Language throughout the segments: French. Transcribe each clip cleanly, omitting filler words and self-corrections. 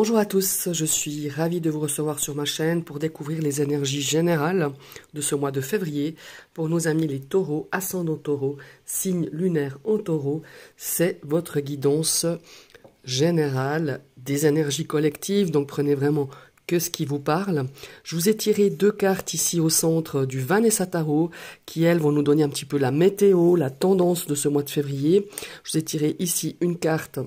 Bonjour à tous, je suis ravie de vous recevoir sur ma chaîne pour découvrir les énergies générales de ce mois de février pour nos amis les taureaux, ascendant taureau, signe lunaire en taureau. C'est votre guidance générale des énergies collectives, donc prenez vraiment que ce qui vous parle. Je vous ai tiré deux cartes ici au centre du Vanessa Tarot qui, elles, vont nous donner un petit peu la météo, la tendance de ce mois de février. Je vous ai tiré ici une carte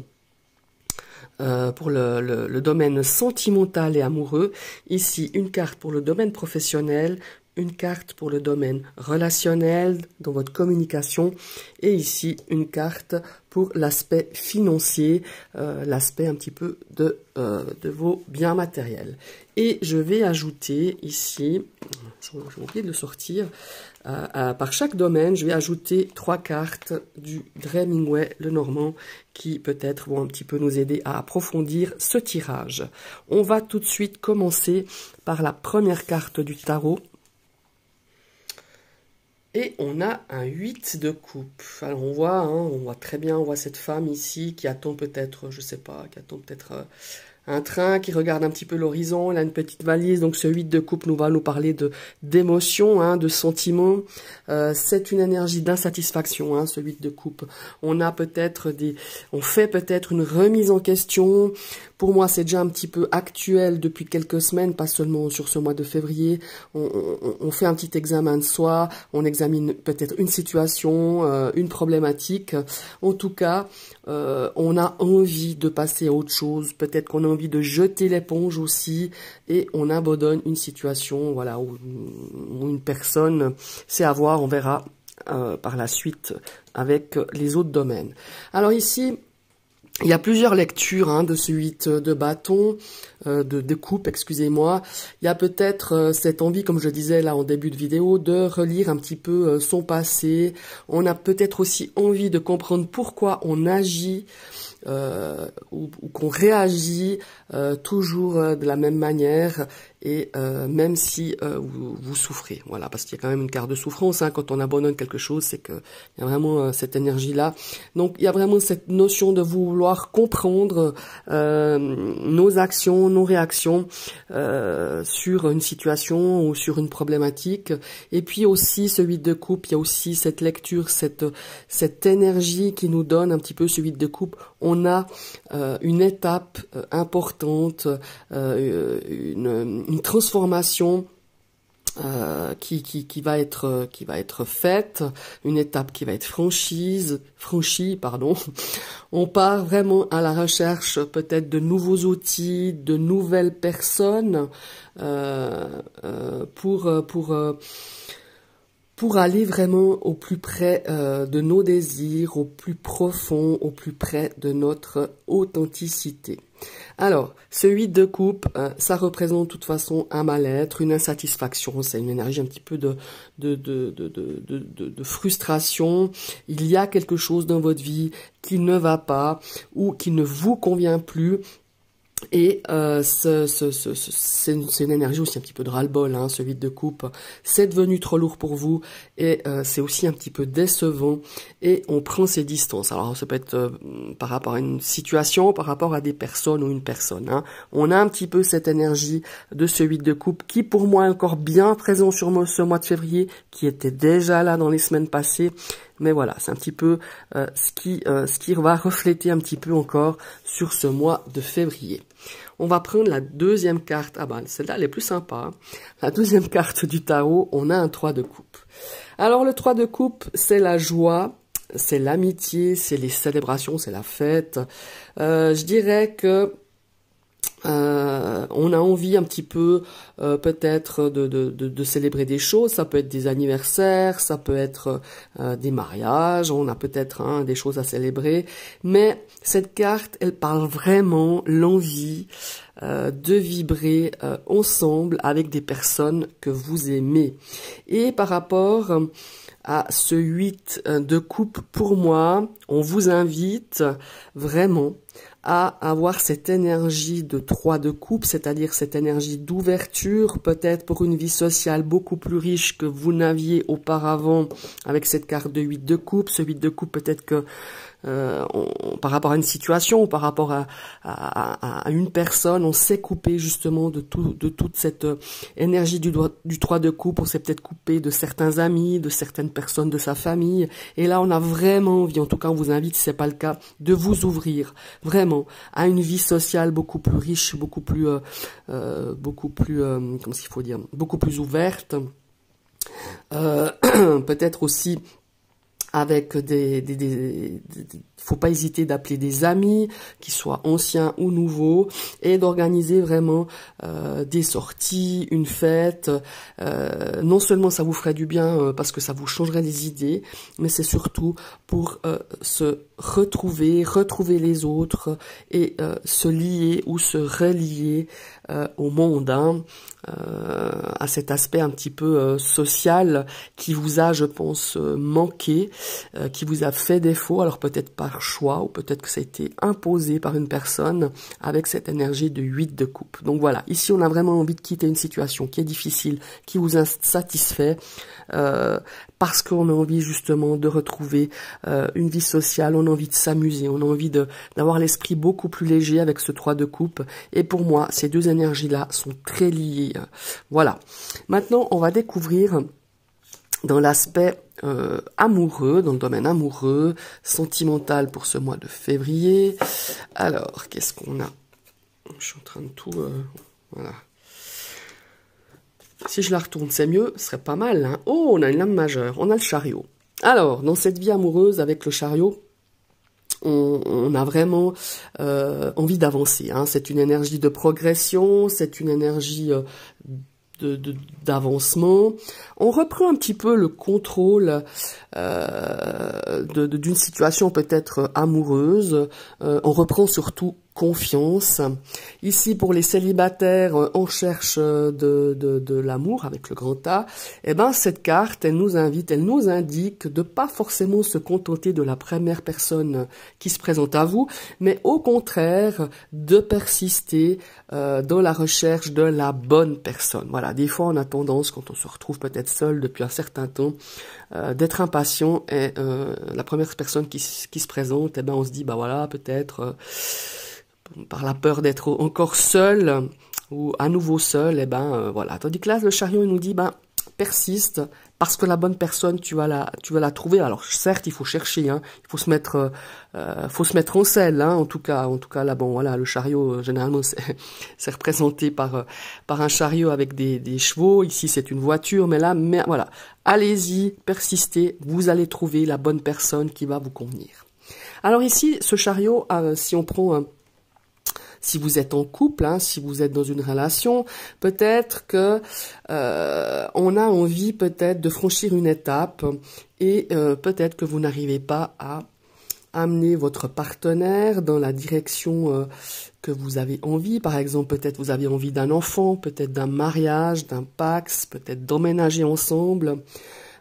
pour le domaine sentimental et amoureux, ici une carte pour le domaine professionnel, une carte pour le domaine relationnel dans votre communication et ici une carte pour l'aspect financier, l'aspect un petit peu de vos biens matériels. Et je vais ajouter ici, j'ai oublié de le sortir, par chaque domaine, je vais ajouter 3 cartes du Dreaming le Normand qui peut-être vont un petit peu nous aider à approfondir ce tirage. On va tout de suite commencer par la première carte du tarot. Et on a un 8 de coupe. Alors on voit très bien, on voit cette femme ici qui attend peut-être, je sais pas, qui attend peut-être un train, qui regarde un petit peu l'horizon, elle a une petite valise, donc ce 8 de coupe va nous parler d'émotions, de sentiments. C'est une énergie d'insatisfaction, ce 8 de coupe. On fait peut-être une remise en question. Pour moi, c'est déjà un petit peu actuel depuis quelques semaines, pas seulement sur ce mois de février. On fait un petit examen de soi, on examine peut-être une situation, une problématique. En tout cas, on a envie de passer à autre chose. Peut-être qu'on a envie de jeter l'éponge aussi et on abandonne une situation, voilà, où une personne, c'est à voir, on verra par la suite avec les autres domaines. Alors ici, il y a plusieurs lectures de ce 8 de bâton, de coupe, excusez-moi. Il y a peut-être cette envie, comme je disais là en début de vidéo, de relire un petit peu son passé. On a peut-être aussi envie de comprendre pourquoi on agit ou qu'on réagit toujours de la même manière et même si vous souffrez, voilà, parce qu'il y a quand même une carte de souffrance, quand on abandonne quelque chose, c'est que il y a vraiment cette énergie-là. Donc il y a vraiment cette notion de vouloir comprendre nos actions, nos réactions sur une situation ou sur une problématique. Et puis aussi ce 8 de coupe, il y a aussi cette lecture, cette énergie qui nous donne un petit peu ce 8 de coupe. On a une étape importante, une transformation qui va être faite, une étape qui va être franchie, pardon. On part vraiment à la recherche peut-être de nouveaux outils, de nouvelles personnes pour aller vraiment au plus près de nos désirs, au plus profond, au plus près de notre authenticité. Alors, ce 8 de coupe, ça représente de toute façon un mal-être, une insatisfaction, c'est une énergie un petit peu de frustration. Il y a quelque chose dans votre vie qui ne va pas ou qui ne vous convient plus. Et c'est une énergie aussi un petit peu de ras-le-bol, ce 8 de coupe. C'est devenu trop lourd pour vous et c'est aussi un petit peu décevant et on prend ses distances. Alors ça peut être par rapport à une situation, par rapport à des personnes ou une personne. On a un petit peu cette énergie de ce 8 de coupe qui pour moi est encore bien présent sur ce mois de février, qui était déjà là dans les semaines passées. Mais voilà, c'est un petit peu ce qui va refléter un petit peu encore sur ce mois de février. On va prendre la deuxième carte. Ah ben, celle-là, elle est plus sympa. La deuxième carte du tarot, on a un 3 de coupe. Alors, le 3 de coupe, c'est la joie, c'est l'amitié, c'est les célébrations, c'est la fête. Je dirais que on a envie un petit peu peut-être de célébrer des choses. Ça peut être des anniversaires, ça peut être des mariages, on a peut-être des choses à célébrer, mais cette carte, elle parle vraiment l'envie de vibrer ensemble avec des personnes que vous aimez. Et par rapport à ce 8 de coupe, pour moi, on vous invite vraiment à avoir cette énergie de 3 de coupe, c'est-à-dire cette énergie d'ouverture, peut-être pour une vie sociale beaucoup plus riche que vous n'aviez auparavant avec cette carte de 8 de coupe. Ce 8 de coupe, peut-être que par rapport à une situation, ou par rapport à une personne, on s'est coupé justement de toute cette énergie du 3 de coupe. On s'est peut-être coupé de certains amis, de certaines personnes de sa famille. Et là, on a vraiment envie, en tout cas, on vous invite, si c'est pas le cas, de vous ouvrir vraiment à une vie sociale beaucoup plus riche, beaucoup plus, comment il faut dire, beaucoup plus ouverte. Peut-être aussi avec faut pas hésiter d'appeler des amis, qu'ils soient anciens ou nouveaux, et d'organiser vraiment des sorties, une fête. Non seulement ça vous ferait du bien parce que ça vous changerait les idées, mais c'est surtout pour se retrouver les autres et se lier ou se relier au monde, hein, à cet aspect un petit peu social qui vous a, je pense, manqué, qui vous a fait défaut, alors peut-être par choix, ou peut-être que ça a été imposé par une personne avec cette énergie de 8 de coupe. Donc voilà, ici on a vraiment envie de quitter une situation qui est difficile, qui vous insatisfait, parce qu'on a envie justement de retrouver une vie sociale, on a envie de s'amuser, on a envie d'avoir l'esprit beaucoup plus léger avec ce 3 de coupe. Et pour moi, ces deux énergies-là sont très liées. Voilà. Maintenant, on va découvrir dans l'aspect amoureux, dans le domaine amoureux, sentimental pour ce mois de février. Alors, qu'est-ce qu'on a? Je suis en train de tout... voilà. Si je la retourne, c'est mieux, ce serait pas mal, hein. Oh, on a une lame majeure, on a le chariot. Alors, dans cette vie amoureuse, avec le chariot, on a vraiment envie d'avancer, hein. C'est une énergie de progression, c'est une énergie d'avancement. On reprend un petit peu le contrôle d'une situation peut-être amoureuse. On reprend surtout confiance. Ici, pour les célibataires en cherche de l'amour avec le grand A, eh ben, cette carte, elle nous invite, elle nous indique de pas forcément se contenter de la première personne qui se présente à vous, mais au contraire, de persister dans la recherche de la bonne personne. Voilà, des fois, on a tendance, quand on se retrouve peut-être seul depuis un certain temps, d'être impatient, et la première personne qui se présente, eh ben, on se dit, bah voilà, peut-être... par la peur d'être encore seul ou à nouveau seul, et ben voilà. Tandis que là, le chariot il nous dit, ben persiste, parce que la bonne personne, tu vas la trouver. Alors certes, il faut chercher, hein, il faut se mettre en selle, hein, en tout cas là, bon voilà, le chariot généralement c'est représenté par un chariot avec des chevaux. Ici c'est une voiture, mais voilà, allez-y, persistez, vous allez trouver la bonne personne qui va vous convenir. Alors ici, ce chariot, si on prend si vous êtes en couple, hein, si vous êtes dans une relation, peut-être que on a envie peut-être de franchir une étape et peut-être que vous n'arrivez pas à amener votre partenaire dans la direction que vous avez envie. Par exemple, peut-être vous avez envie d'un enfant, peut-être d'un mariage, d'un pax, peut-être d'emménager ensemble.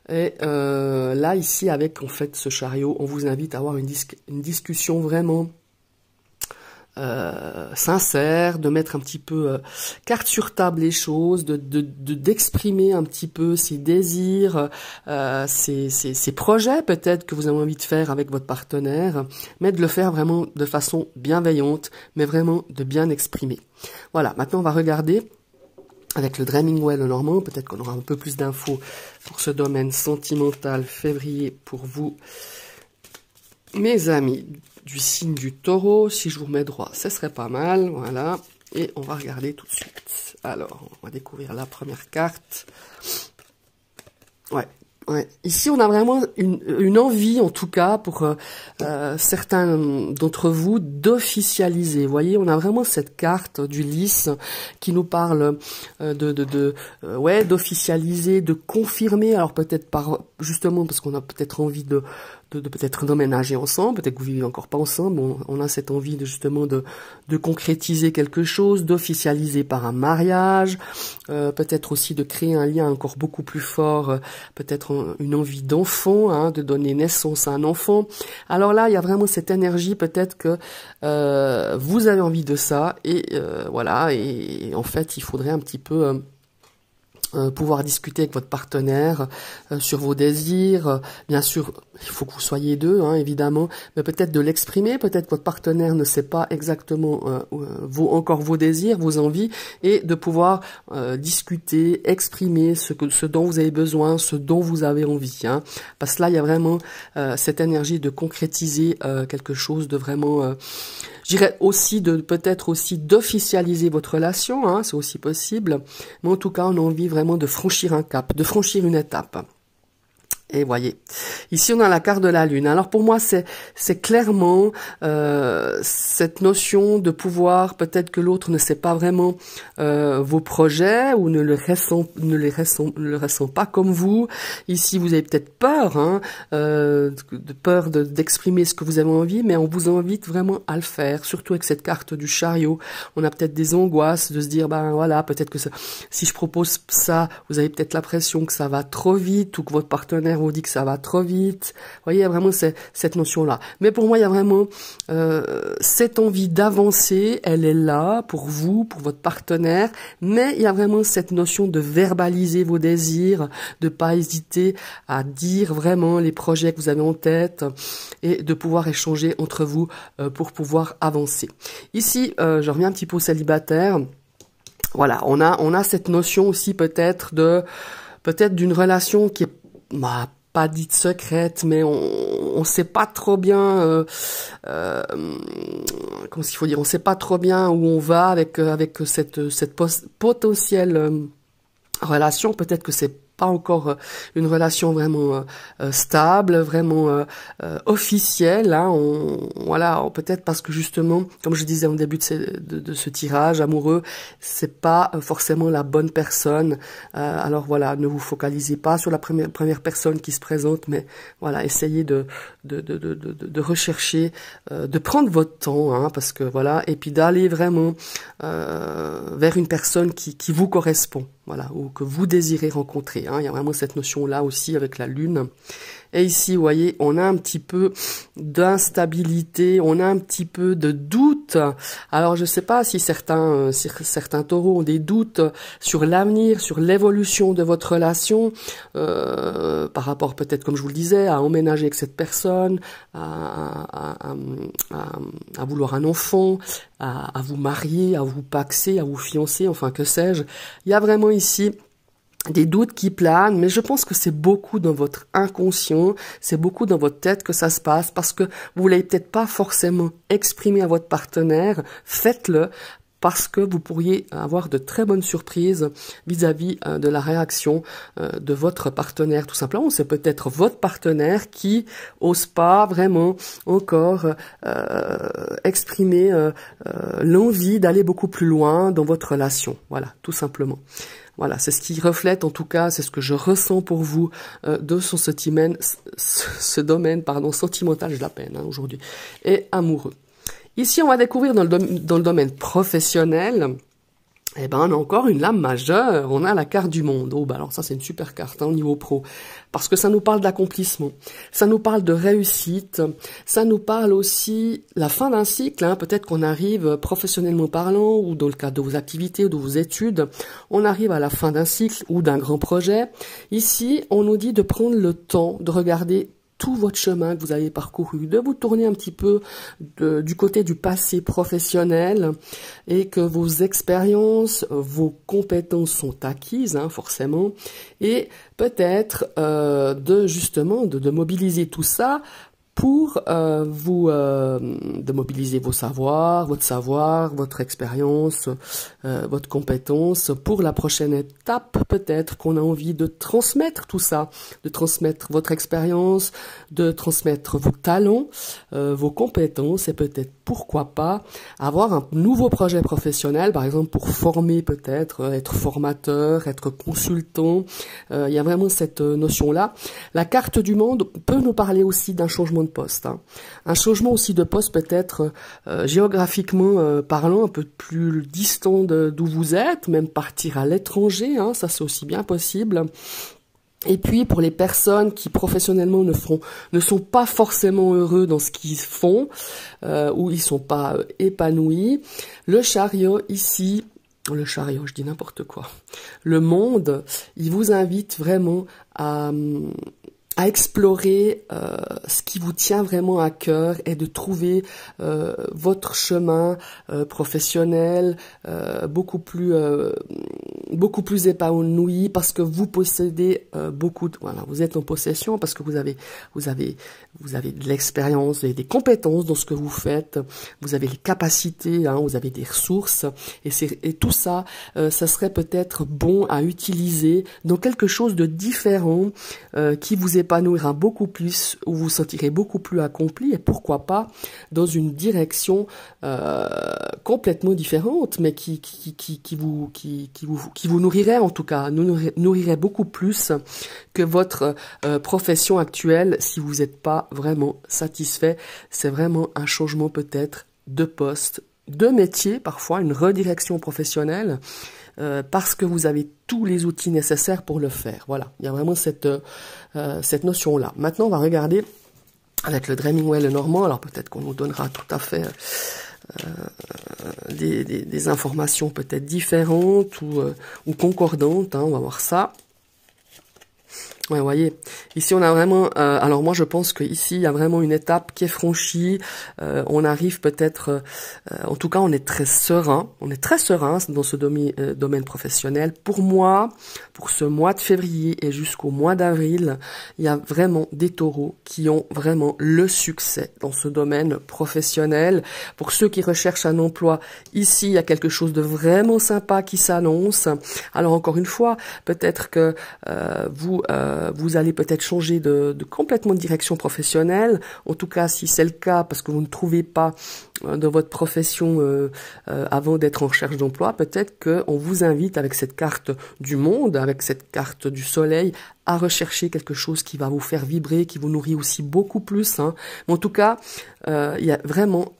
Et là, ici, avec en fait ce chariot, on vous invite à avoir une discussion vraiment sincère, de mettre un petit peu carte sur table les choses, d'exprimer un petit peu ses désirs, ses projets peut-être que vous avez envie de faire avec votre partenaire, mais de le faire vraiment de façon bienveillante, mais vraiment de bien exprimer. Voilà, maintenant on va regarder avec le Dreaming Well normand, peut-être qu'on aura un peu plus d'infos pour ce domaine sentimental février pour vous, mes amis du signe du taureau. Si je vous remets droit, ce serait pas mal, voilà. Et on va regarder tout de suite. Alors, on va découvrir la première carte. Ouais. Ici, on a vraiment une envie, en tout cas, pour certains d'entre vous, d'officialiser. Vous voyez, on a vraiment cette carte du lys qui nous parle d'officialiser, de confirmer. Alors peut-être justement parce qu'on a peut-être envie de peut-être d'emménager ensemble, peut-être que vous vivez encore pas ensemble, on a cette envie justement de concrétiser quelque chose, d'officialiser par un mariage, peut-être aussi de créer un lien encore beaucoup plus fort, peut-être une envie d'enfant, hein, de donner naissance à un enfant. Alors là, il y a vraiment cette énergie, peut-être que vous avez envie de ça, et voilà, et en fait, il faudrait un petit peu pouvoir discuter avec votre partenaire sur vos désirs. Bien sûr, il faut que vous soyez deux, hein, évidemment, mais peut-être de l'exprimer. Peut-être que votre partenaire ne sait pas exactement encore vos désirs, vos envies, et de pouvoir discuter, exprimer ce dont vous avez besoin, ce dont vous avez envie. Hein. Parce que là, il y a vraiment cette énergie de concrétiser quelque chose, de vraiment... je dirais aussi peut-être aussi d'officialiser votre relation, hein, c'est aussi possible. Mais en tout cas, on a envie vraiment de franchir un cap, de franchir une étape. Et voyez, ici on a la carte de la lune. Alors pour moi c'est clairement cette notion de pouvoir, peut-être que l'autre ne sait pas vraiment vos projets ou ne le ressent pas comme vous. Ici vous avez peut-être peur, hein, peur d'exprimer ce que vous avez envie, mais on vous invite vraiment à le faire. Surtout avec cette carte du chariot, on a peut-être des angoisses de se dire ben voilà, peut-être que si je propose ça, vous avez peut-être l'impression que ça va trop vite ou que votre partenaire vous dit que ça va trop vite. Vous voyez, il y a vraiment cette notion-là. Mais pour moi, il y a vraiment cette envie d'avancer. Elle est là pour vous, pour votre partenaire. Mais il y a vraiment cette notion de verbaliser vos désirs, de pas hésiter à dire vraiment les projets que vous avez en tête et de pouvoir échanger entre vous pour pouvoir avancer. Ici, je reviens un petit peu au célibataire. Voilà, on a cette notion aussi peut-être d'une relation qui est pas dite secrète, mais on sait pas trop bien comment il faut dire, on sait pas trop bien où on va avec cette potentielle relation. Peut-être que c'est pas encore une relation vraiment stable, vraiment officielle. Hein. Voilà, peut-être parce que justement, comme je disais au début de ce tirage amoureux, c'est pas forcément la bonne personne. Alors voilà, ne vous focalisez pas sur la première personne qui se présente, mais voilà, essayez de rechercher, de prendre votre temps, hein, parce que voilà, et puis d'aller vraiment vers une personne qui vous correspond. Voilà, ou que vous désirez rencontrer. Hein. Il y a vraiment cette notion-là aussi avec la lune. Et ici, vous voyez, on a un petit peu d'instabilité, on a un petit peu de doute. Alors, je ne sais pas si certains taureaux ont des doutes sur l'avenir, sur l'évolution de votre relation, par rapport peut-être, comme je vous le disais, à emménager avec cette personne, à vouloir un enfant, à vous marier, à vous paxer, à vous fiancer, enfin, que sais-je. Il y a vraiment ici des doutes qui planent, mais je pense que c'est beaucoup dans votre inconscient, c'est beaucoup dans votre tête que ça se passe, parce que vous l'avez peut-être pas forcément exprimé à votre partenaire. Faites-le, parce que vous pourriez avoir de très bonnes surprises vis-à-vis de la réaction de votre partenaire. Tout simplement, c'est peut-être votre partenaire qui ose pas vraiment encore exprimer l'envie d'aller beaucoup plus loin dans votre relation. Voilà, tout simplement. Voilà, c'est ce qui reflète, en tout cas, c'est ce que je ressens pour vous de ce domaine sentimental, j'ai la peine aujourd'hui, et amoureux. Ici, on va découvrir dans le domaine professionnel, eh ben, on a encore une lame majeure, on a la carte du monde. Oh, bah alors ça, c'est une super carte, hein, au niveau pro. Parce que ça nous parle d'accomplissement, ça nous parle de réussite, ça nous parle aussi la fin d'un cycle, hein, peut-être qu'on arrive professionnellement parlant, ou dans le cadre de vos activités ou de vos études, on arrive à la fin d'un cycle ou d'un grand projet. Ici, on nous dit de prendre le temps de regarder tout votre chemin que vous avez parcouru, de vous tourner un petit peu du côté du passé professionnel et que vos expériences, vos compétences sont acquises, hein, forcément, et peut-être de mobiliser tout ça pour de mobiliser vos savoirs, votre expérience, votre compétence pour la prochaine étape. Peut-être qu'on a envie de transmettre tout ça, de transmettre votre expérience, de transmettre vos talents, vos compétences, et peut-être, pourquoi pas, avoir un nouveau projet professionnel, par exemple pour former peut-être, être formateur, être consultant. Il y a vraiment cette notion-là. La carte du monde peut nous parler aussi d'un changement de poste. Hein. Un changement aussi de poste peut-être géographiquement parlant, un peu plus distant d'où vous êtes, même partir à l'étranger, hein, ça c'est aussi bien possible. Et puis pour les personnes qui professionnellement ne sont pas forcément heureux dans ce qu'ils font, ou ils sont pas épanouis, le chariot ici Le chariot, je dis n'importe quoi. Le monde, il vous invite vraiment à explorer ce qui vous tient vraiment à cœur et de trouver votre chemin professionnel beaucoup plus épanoui parce que vous possédez voilà, vous êtes en possession parce que vous avez de l'expérience, des compétences dans ce que vous faites, vous avez les capacités, hein, vous avez des ressources et tout ça, ça serait peut-être bon à utiliser dans quelque chose de différent qui vous épanouira beaucoup plus, où vous vous sentirez beaucoup plus accompli et pourquoi pas dans une direction complètement différente, mais qui vous nourrirait en tout cas, nourrirait beaucoup plus que votre profession actuelle si vous n'êtes pas vraiment satisfait. C'est vraiment un changement peut-être de poste, de métier, parfois une redirection professionnelle. Parce que vous avez tous les outils nécessaires pour le faire. Voilà, il y a vraiment cette notion-là. Maintenant, on va regarder avec le Dreaming Well normand. Alors peut-être qu'on nous donnera tout à fait des informations peut-être différentes ou concordantes. Hein, on va voir ça. Ouais, vous voyez, ici on a vraiment, alors moi je pense que ici il y a vraiment une étape qui est franchie, on arrive peut-être, en tout cas on est très serein dans ce domaine professionnel. Pour moi, pour ce mois de février et jusqu'au mois d'avril, il y a vraiment des taureaux qui ont vraiment le succès dans ce domaine professionnel. Pour ceux qui recherchent un emploi, ici il y a quelque chose de vraiment sympa qui s'annonce. Alors encore une fois, peut-être que vous allez peut-être changer de complètement de direction professionnelle. En tout cas, si c'est le cas, parce que vous ne trouvez pas dans votre profession avant d'être en recherche d'emploi, peut-être qu'on vous invite avec cette carte du monde, avec cette carte du soleil, à rechercher quelque chose qui va vous faire vibrer, qui vous nourrit aussi beaucoup plus. Hein. Mais en tout cas, il y a vraiment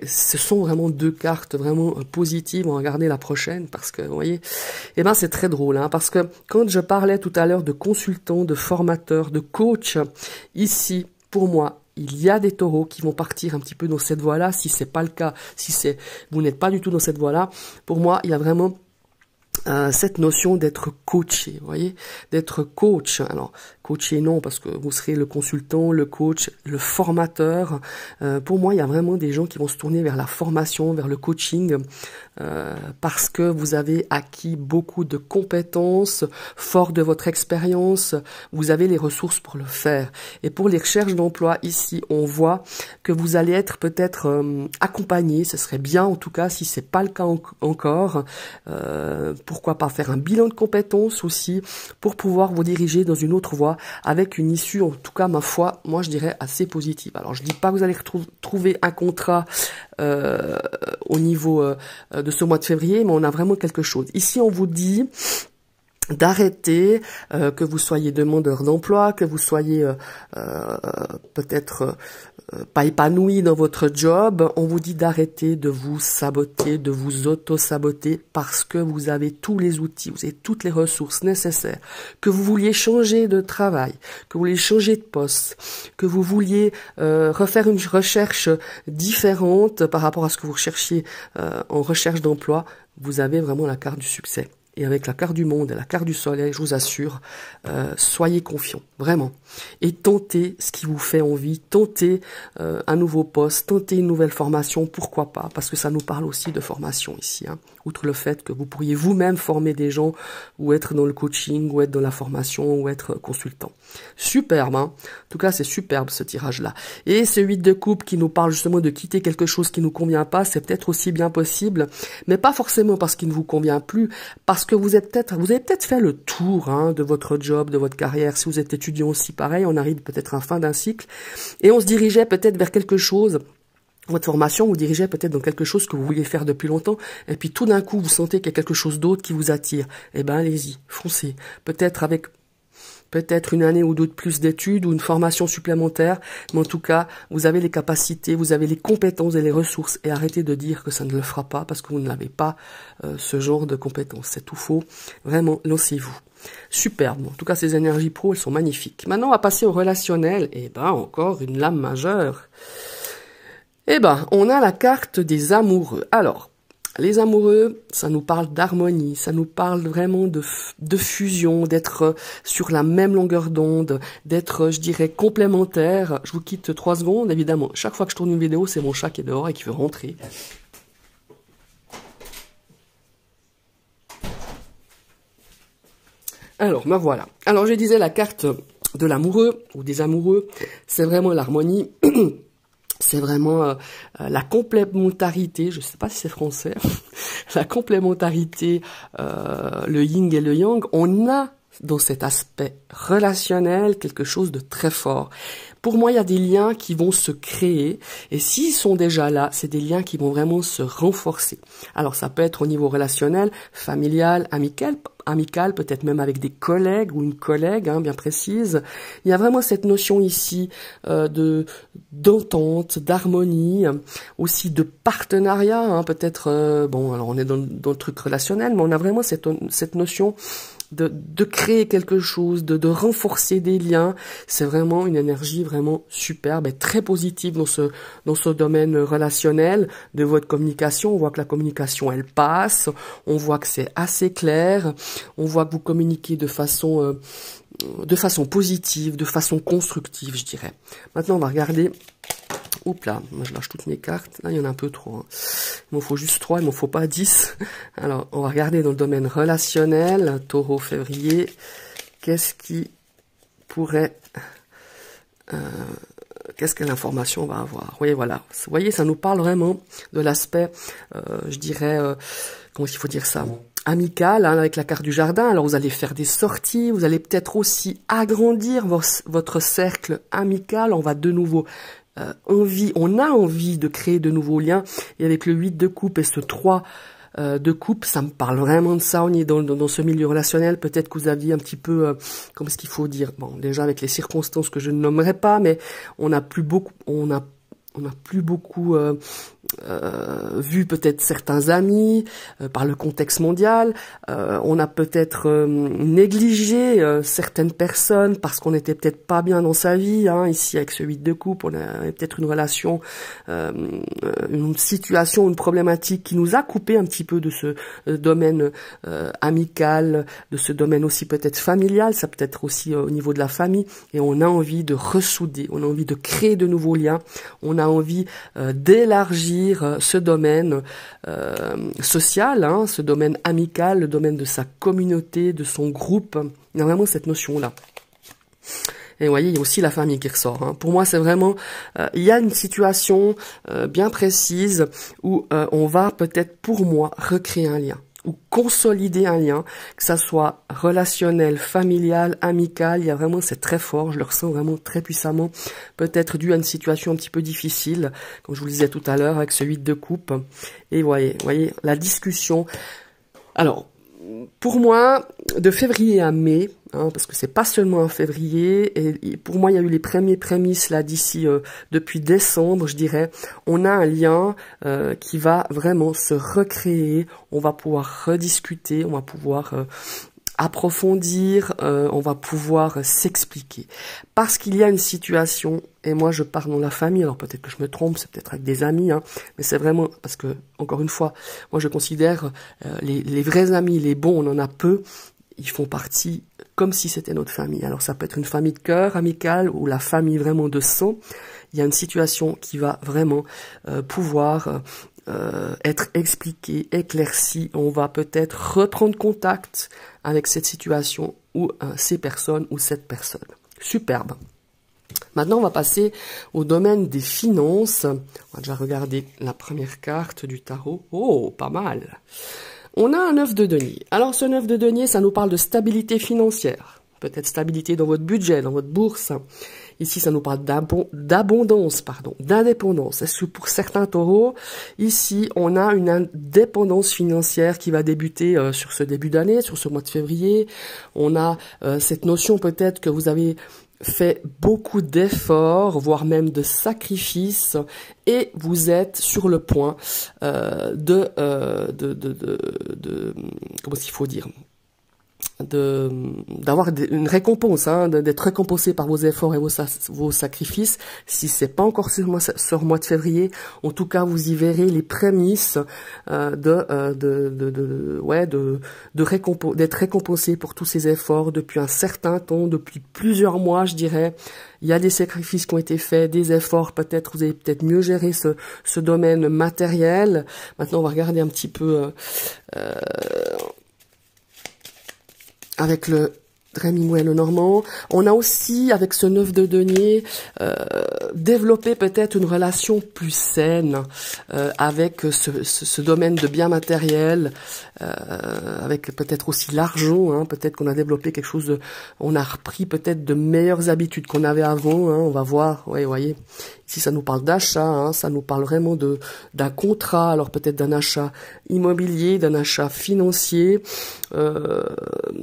ce sont vraiment deux cartes vraiment positives. On va regarder la prochaine parce que, vous voyez, eh ben c'est très drôle, hein, parce que quand je parlais tout à l'heure de consultant, de formateur, de coach, ici, pour moi, il y a des taureaux qui vont partir un petit peu dans cette voie-là. Si c'est pas le cas, vous n'êtes pas du tout dans cette voie-là, pour moi, il y a vraiment cette notion d'être coaché, vous voyez, d'être coach. Alors, coaché non, parce que vous serez le consultant, le coach, le formateur. Pour moi, il y a vraiment des gens qui vont se tourner vers la formation, vers le coaching, parce que vous avez acquis beaucoup de compétences, fort de votre expérience, vous avez les ressources pour le faire. Et pour les recherches d'emploi, ici, on voit que vous allez être peut-être accompagné, ce serait bien en tout cas, si c'est pas le cas encore, pourquoi pas faire un bilan de compétences aussi, pour pouvoir vous diriger dans une autre voie, avec une issue, en tout cas, ma foi, moi je dirais assez positive. Alors je dis pas que vous allez trouver un contrat au niveau de ce mois de février, mais on a vraiment quelque chose. Ici, on vous dit d'arrêter, que vous soyez demandeur d'emploi, que vous soyez peut-être pas épanoui dans votre job, on vous dit d'arrêter de vous saboter, de vous auto-saboter, parce que vous avez tous les outils, vous avez toutes les ressources nécessaires, que vous vouliez changer de travail, que vous vouliez changer de poste, que vous vouliez refaire une recherche différente par rapport à ce que vous recherchiez en recherche d'emploi, vous avez vraiment la carte du succès. Et avec la carte du monde et la carte du soleil, je vous assure, soyez confiants, vraiment. Et tentez ce qui vous fait envie, tentez un nouveau poste, tentez une nouvelle formation, pourquoi pas, parce que ça nous parle aussi de formation ici. Hein. Outre le fait que vous pourriez vous-même former des gens, ou être dans le coaching, ou être dans la formation, ou être consultant. Superbe, hein. En tout cas, c'est superbe ce tirage-là. Et ce 8 de coupe qui nous parle justement de quitter quelque chose qui ne nous convient pas, c'est peut-être aussi bien possible, mais pas forcément parce qu'il ne vous convient plus, parce que vous avez peut-être fait le tour de votre job, de votre carrière. Si vous êtes étudiant aussi, pareil, on arrive peut-être à la fin d'un cycle, et on se dirigeait peut-être vers quelque chose. Votre formation vous dirigez peut-être dans quelque chose que vous vouliez faire depuis longtemps, et puis tout d'un coup, vous sentez qu'il y a quelque chose d'autre qui vous attire. Eh ben, allez-y, foncez. Peut-être avec une année ou deux de plus d'études ou une formation supplémentaire, mais en tout cas, vous avez les capacités, vous avez les compétences et les ressources, et arrêtez de dire que ça ne le fera pas parce que vous n'avez pas ce genre de compétences. C'est tout faux. Vraiment, lancez-vous. Superbe. En tout cas, ces énergies pro, elles sont magnifiques. Maintenant, on va passer au relationnel. Eh ben, encore une lame majeure. Eh ben, on a la carte des amoureux. Alors, Les amoureux, ça nous parle d'harmonie, ça nous parle vraiment de fusion, d'être sur la même longueur d'onde, d'être, je dirais, complémentaires. Je vous quitte 3 secondes, évidemment. Chaque fois que je tourne une vidéo, c'est mon chat qui est dehors et qui veut rentrer. Alors, me voilà. Alors, je disais, la carte de l'amoureux ou des amoureux, c'est vraiment l'harmonie. C'est vraiment la complémentarité, je ne sais pas si c'est français, la complémentarité, le yin et le yang. On a dans cet aspect relationnel quelque chose de très fort. Pour moi, il y a des liens qui vont se créer, et s'ils sont déjà là, c'est des liens qui vont vraiment se renforcer. Alors, ça peut être au niveau relationnel, familial, amical, peut-être même avec des collègues ou une collègue, hein, bien précise. Il y a vraiment cette notion ici d'entente, d'harmonie, aussi de partenariat, hein, peut-être. Bon, alors on est dans le truc relationnel, mais on a vraiment cette notion de créer quelque chose, de renforcer des liens. C'est vraiment une énergie vraiment superbe et très positive dans ce domaine relationnel de votre communication. On voit que la communication, elle passe. On voit que c'est assez clair. On voit que vous communiquez de façon positive, de façon constructive, je dirais. Maintenant, on va regarder. Oups là, moi je lâche toutes mes cartes. Là, il y en a un peu trop. Hein. Il m'en faut juste 3, il m'en faut pas 10. Alors, on va regarder dans le domaine relationnel, taureau, février. Qu'est-ce qui pourrait... qu'est-ce que l'information va avoir? Vous voyez, voilà. Vous voyez, ça nous parle vraiment de l'aspect, je dirais, comment il faut dire ça, amical, hein, avec la carte du jardin. Alors, vous allez faire des sorties, vous allez peut-être aussi agrandir votre cercle amical. On va de nouveau... on a envie de créer de nouveaux liens, et avec le 8 de coupe et ce 3 de coupe, ça me parle vraiment de ça. On est dans ce milieu relationnel. Peut-être que vous aviez un petit peu, comment est-ce qu'il faut dire, bon, déjà avec les circonstances que je ne nommerai pas, mais on n'a plus beaucoup vu peut-être certains amis par le contexte mondial. On a peut-être négligé certaines personnes parce qu'on n'était peut-être pas bien dans sa vie. Hein. Ici, avec ce 8 de coupe, on a peut-être une relation, une situation, une problématique qui nous a coupé un petit peu de ce domaine amical, de ce domaine aussi peut-être familial. Ça peut être aussi au niveau de la famille. Et on a envie de ressouder, on a envie de créer de nouveaux liens. On a envie d'élargir ce domaine social, hein, ce domaine amical, le domaine de sa communauté, de son groupe. Il y a vraiment cette notion-là. Et vous voyez, il y a aussi la famille qui ressort. Hein. Pour moi, c'est vraiment... il y a une situation bien précise où on va peut-être, pour moi, recréer un lien ou consolider un lien, que ça soit relationnel, familial, amical. Il y a vraiment, c'est très fort, je le ressens vraiment très puissamment, peut-être dû à une situation un petit peu difficile, comme je vous le disais tout à l'heure, avec ce 8 de coupe. Et voyez, la discussion. Alors, pour moi, de février à mai, hein, parce que c'est pas seulement en février, et pour moi, il y a eu les premiers prémices là d'ici depuis décembre, je dirais. On a un lien qui va vraiment se recréer. On va pouvoir rediscuter, on va pouvoir approfondir, on va pouvoir s'expliquer. Parce qu'il y a une situation, et moi je pars dans la famille, alors peut-être que je me trompe, c'est peut-être avec des amis, hein, mais c'est vraiment, parce que, encore une fois, moi je considère les vrais amis, les bons, on en a peu, ils font partie comme si c'était notre famille. Alors ça peut être une famille de cœur, amicale, ou la famille vraiment de sang. Il y a une situation qui va vraiment pouvoir... être expliqué, éclairci. On va peut-être reprendre contact avec cette situation ou ces personnes ou cette personne. Superbe. Maintenant, on va passer au domaine des finances. On va déjà regarder la première carte du tarot. Oh, pas mal. On a un 9 de denier. Alors, ce 9 de denier, ça nous parle de stabilité financière. Peut-être stabilité dans votre budget, dans votre bourse. Ici, ça nous parle d'abondance, d'indépendance. Est-ce que pour certains taureaux, ici, on a une indépendance financière qui va débuter sur ce début d'année, sur ce mois de février. On a cette notion peut-être que vous avez fait beaucoup d'efforts, voire même de sacrifices, et vous êtes sur le point comment il faut dire, d'avoir une récompense, hein, d'être récompensé par vos efforts et vos sacrifices. Si c'est pas encore sur mois de février, en tout cas vous y verrez les prémices d'être récompensé pour tous ces efforts depuis un certain temps, depuis plusieurs mois, je dirais. Il y a des sacrifices qui ont été faits, des efforts, peut-être vous avez peut-être mieux géré ce domaine matériel. Maintenant on va regarder un petit peu avec le Hemingway le Normand. On a aussi, avec ce 9 de denier, développé peut-être une relation plus saine avec ce domaine de biens matériels, avec peut-être aussi l'argent, hein, peut-être qu'on a développé quelque chose de... On a repris peut-être de meilleures habitudes qu'on avait avant, hein, on va voir, ouais, vous voyez. Ici, ça nous parle d'achat, hein, ça nous parle vraiment d'un contrat, alors peut-être d'un achat immobilier, d'un achat financier.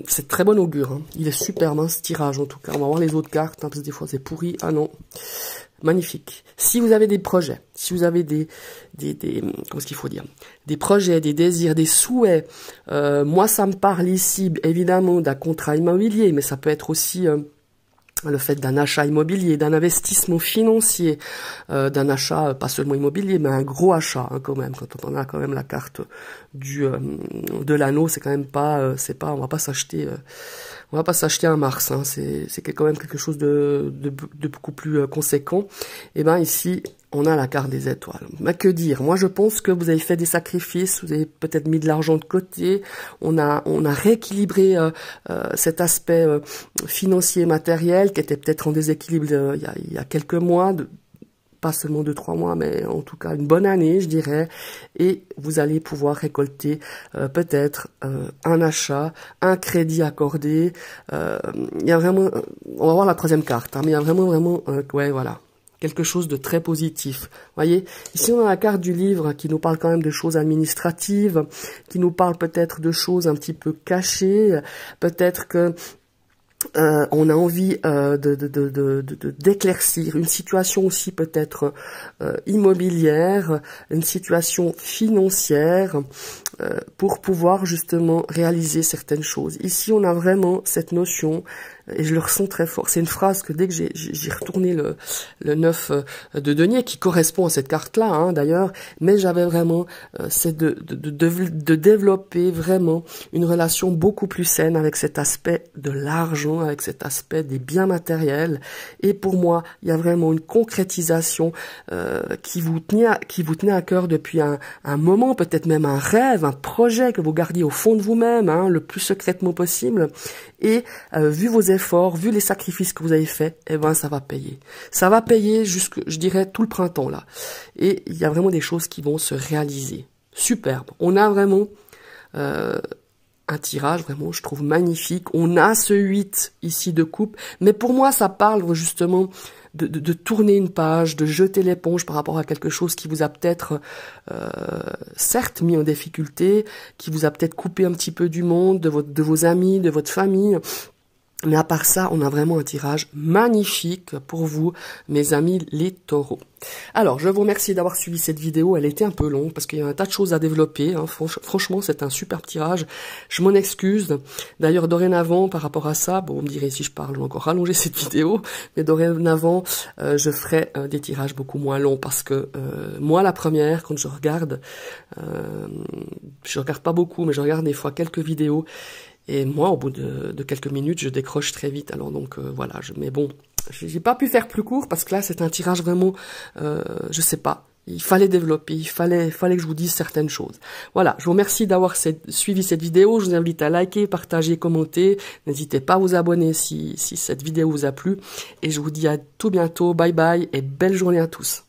C'est très bon augure, hein. Il est superbe, hein, ce tirage, en tout cas. On va voir les autres cartes, hein, parce que des fois, c'est pourri. Ah non, magnifique. Si vous avez des projets, si vous avez comment est-ce qu'il faut dire, des projets, des désirs, des souhaits, moi, ça me parle ici, évidemment, d'un contrat immobilier, mais ça peut être aussi... le fait d'un achat immobilier, d'un investissement financier, d'un achat pas seulement immobilier, mais un gros achat, hein, quand même. Quand on a quand même la carte de l'anneau, c'est quand même pas, on va pas s'acheter un Mars, hein, c'est quand même quelque chose de beaucoup plus conséquent. Et ben ici, on a la carte des étoiles. Mais que dire? Moi, je pense que vous avez fait des sacrifices, vous avez peut-être mis de l'argent de côté. On a rééquilibré cet aspect financier et matériel qui était peut-être en déséquilibre il y a quelques mois, pas seulement 2-3 mois, mais en tout cas une bonne année, je dirais. Et vous allez pouvoir récolter peut-être un achat, un crédit accordé. Il y a vraiment, on va voir la troisième carte, hein, mais il y a vraiment, ouais, voilà. Quelque chose de très positif. Voyez, ici on a la carte du livre qui nous parle quand même de choses administratives, qui nous parle peut-être de choses un petit peu cachées, peut-être que on a envie d'éclaircir une situation aussi peut-être immobilière, une situation financière pour pouvoir justement réaliser certaines choses. Ici, on a vraiment cette notion, et je le ressens très fort. C'est une phrase que dès que j'ai retourné le 9 de denier, qui correspond à cette carte-là, hein, d'ailleurs, mais j'avais vraiment, c'est de développer vraiment une relation beaucoup plus saine avec cet aspect de l'argent, avec cet aspect des biens matériels. Et pour moi, il y a vraiment une concrétisation qui vous tenait à cœur depuis un moment, peut-être même un rêve, un projet que vous gardiez au fond de vous-même, hein, le plus secrètement possible. Et vu vos efforts, vu les sacrifices que vous avez faits, eh ben ça va payer. Ça va payer jusque, je dirais, tout le printemps là. Et il y a vraiment des choses qui vont se réaliser. Superbe. On a vraiment un tirage vraiment, je trouve, magnifique. On a ce 8 ici de coupe, mais pour moi, ça parle justement de tourner une page, de jeter l'éponge par rapport à quelque chose qui vous a peut-être, certes, mis en difficulté, qui vous a peut-être coupé un petit peu du monde, de vos amis, de votre famille. Mais à part ça, on a vraiment un tirage magnifique pour vous, mes amis les taureaux. Alors, je vous remercie d'avoir suivi cette vidéo. Elle était un peu longue parce qu'il y a un tas de choses à développer, hein. Franchement, c'est un super tirage. Je m'en excuse. D'ailleurs, dorénavant, par rapport à ça, bon, on me dirait si je parle, je vais encore rallonger cette vidéo. Mais dorénavant, je ferai des tirages beaucoup moins longs parce que moi, la première, quand je regarde pas beaucoup, mais je regarde des fois quelques vidéos. Et moi, au bout de quelques minutes, je décroche très vite. Alors donc, voilà. Mais bon, j'ai pas pu faire plus court parce que là, c'est un tirage vraiment, je sais pas. Il fallait développer, il fallait que je vous dise certaines choses. Voilà, je vous remercie d'avoir suivi cette vidéo. Je vous invite à liker, partager, commenter. N'hésitez pas à vous abonner si cette vidéo vous a plu. Et je vous dis à tout bientôt. Bye bye et belle journée à tous.